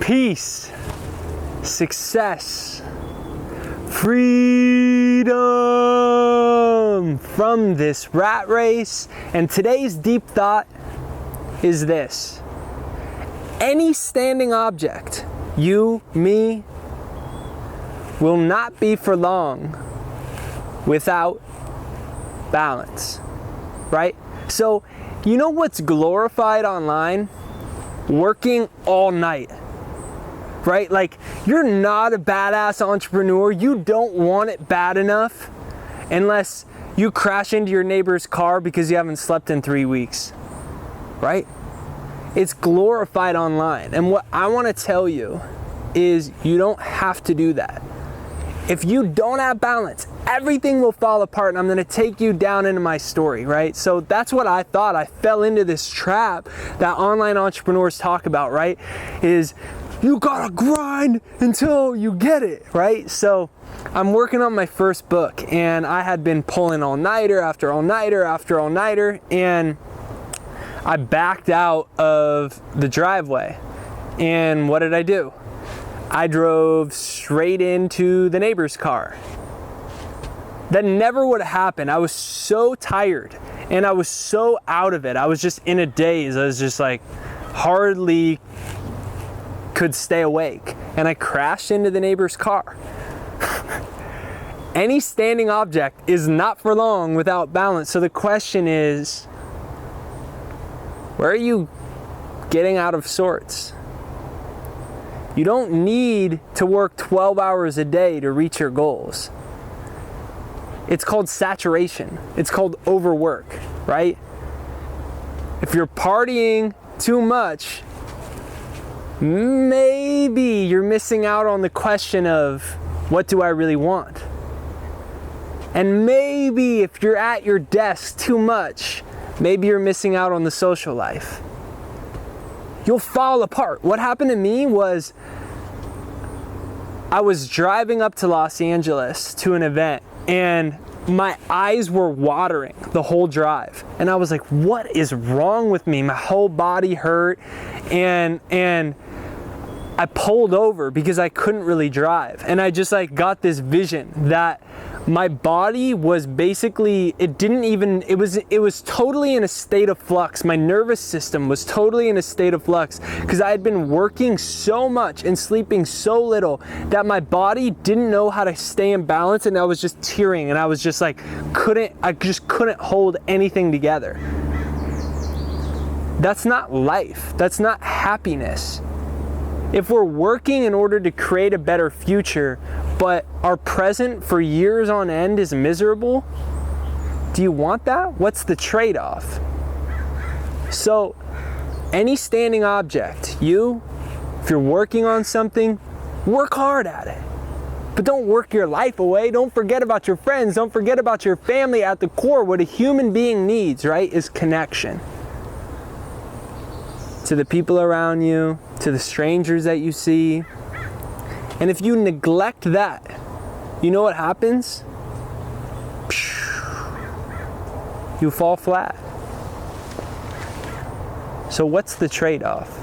peace, success, freedom from this rat race. And today's deep thought is this: any standing object, you, me, will not be for long without balance, right? So, you know what's glorified online? Working all night, right? Like, you're not a badass entrepreneur. You don't want it bad enough unless you crash into your neighbor's car because you haven't slept in 3 weeks, right? It's glorified online. And what I want to tell you is you don't have to do that. If you don't have balance, everything will fall apart, and I'm going to take you down into my story, right? So that's what I thought. I fell into this trap that online entrepreneurs talk about, right? Is you gotta grind until you get it, right? So I'm working on my first book, and I had been pulling all-nighter after all-nighter after all-nighter, and I backed out of the driveway. And what did I do? I drove straight into the neighbor's car. That never would have happened. I was so tired and I was so out of it. I was just in a daze. I was just like hardly could stay awake. And I crashed into the neighbor's car. Any standing object is not for long without balance. So the question is, where are you getting out of sorts? You don't need to work 12 hours a day to reach your goals. It's called saturation. It's called overwork, right? If you're partying too much, maybe you're missing out on the question of, what do I really want? And maybe if you're at your desk too much, maybe you're missing out on the social life. You'll fall apart. What happened to me was I was driving up to Los Angeles to an event, and my eyes were watering the whole drive. And I was like, what is wrong with me? My whole body hurt, and I pulled over because I couldn't really drive. And I just like got this vision that my body was basically, it was totally in a state of flux. My nervous system was totally in a state of flux because I had been working so much and sleeping so little that my body didn't know how to stay in balance, and I was just tearing, and I was just like, I just couldn't hold anything together. That's not life. That's not happiness. If we're working in order to create a better future, but our present for years on end is miserable, do you want that? What's the trade-off? So, any standing object, if you're working on something, work hard at it. But don't work your life away. Don't forget about your friends. Don't forget about your family. At the core, what a human being needs, right, is connection. To the people around you, to the strangers that you see. And if you neglect that, you know what happens? You fall flat. So what's the trade-off?